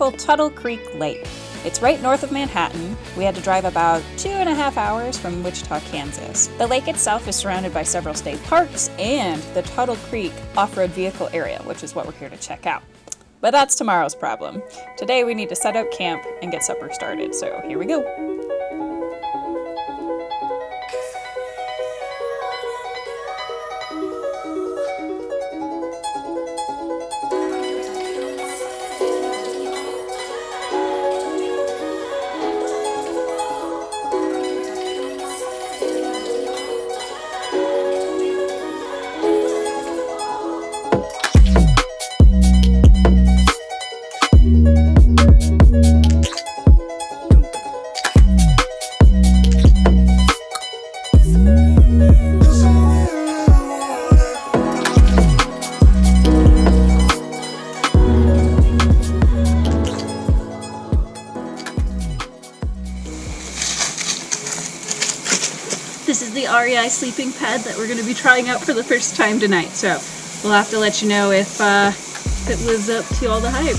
beautiful Tuttle Creek Lake. It's right north of Manhattan. We had to drive about 2.5 hours from Wichita, Kansas. The lake itself is surrounded by several state parks and the Tuttle Creek off-road vehicle area, which is what we're here to check out. But that's tomorrow's problem. Today we need to set up camp and get supper started, so here we go. This is the REI sleeping pad that we're going to be trying out for the first time tonight, so we'll have to let you know if it lives up to all the hype.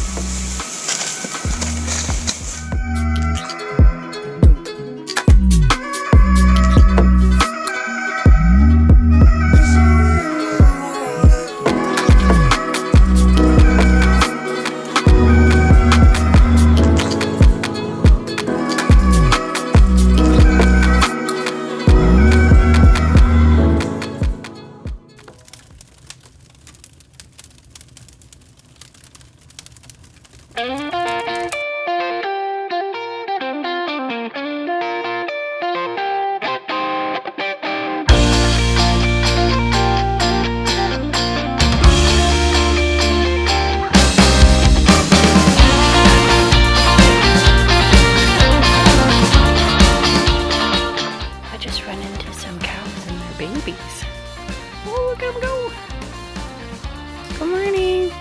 Babies. Oh, look at them go. Good morning.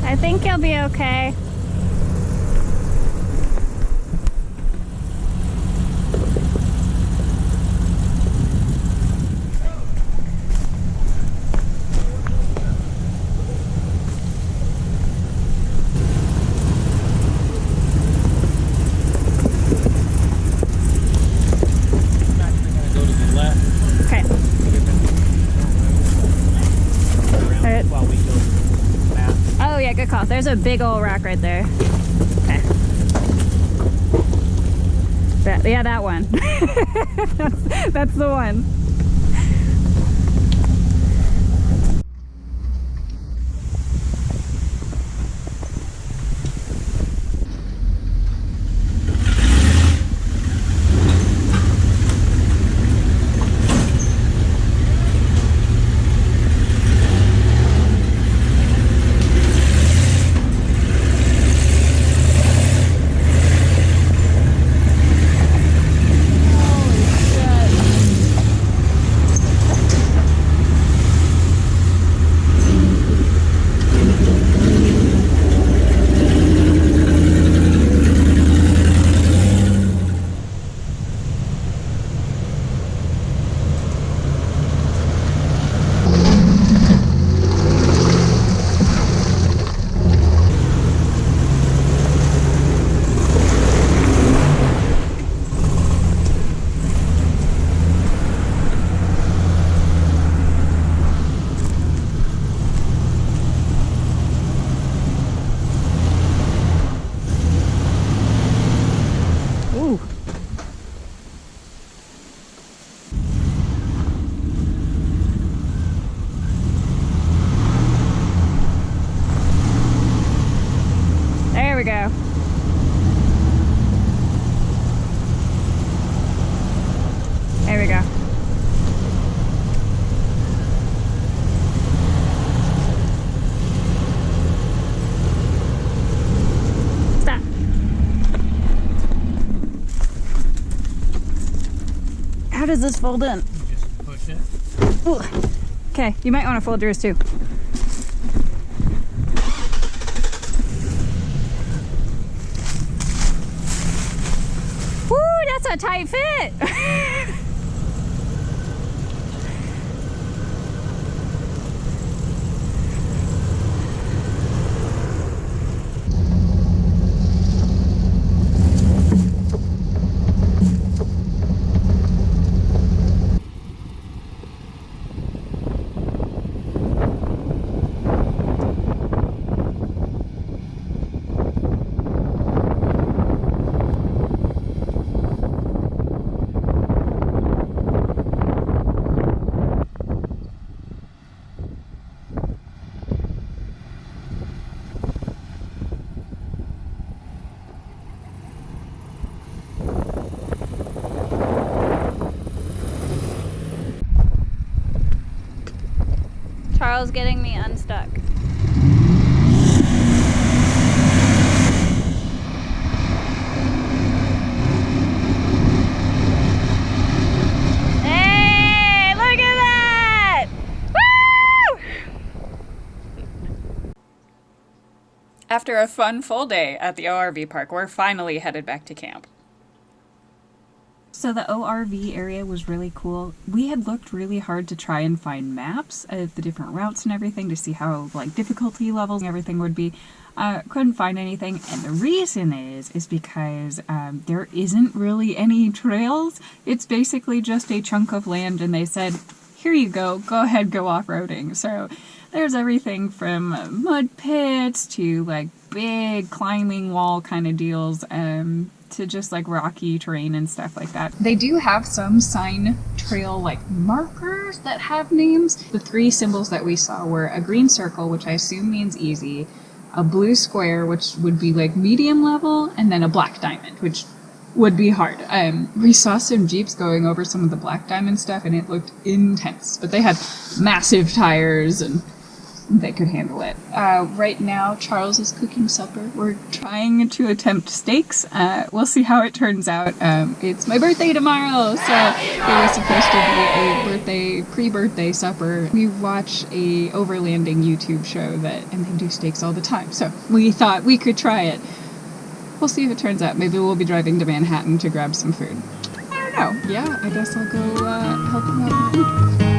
I think you'll be okay. Good call. There's a big old rock right there. Okay. Yeah, that one. That's the one. How does this fold in? You just push it. Ooh. Okay, you might want to fold yours too. Woo, that's a tight fit. Charles getting me unstuck. Hey, look at that! Woo! After a fun full day at the ORV park, we're finally headed back to camp. So the ORV area was really cool. We had looked really hard to try and find maps of the different routes and everything to see how like difficulty levels and everything would be. Couldn't find anything, and the reason is because there isn't really any trails. It's basically just a chunk of land, and they said, here you go ahead, go off-roading. So there's everything from mud pits to like big climbing wall kind of deals, to just like rocky terrain and stuff like that. They do have some sign trail like markers that have names. The three symbols that we saw were a green circle, which I assume means easy, a blue square, which would be like medium level, and then a black diamond, which would be hard. We saw some Jeeps going over some of the black diamond stuff, and it looked intense, but they had massive tires and they could handle it. Right now, Charles is cooking supper. We're trying to attempt steaks. We'll see how it turns out. It's my birthday tomorrow, so it was supposed to be a pre-birthday supper. We watch a overlanding YouTube show and they do steaks all the time, so we thought we could try it. We'll see if it turns out. Maybe we'll be driving to Manhattan to grab some food. I don't know. Yeah, I guess I'll go help him out with food.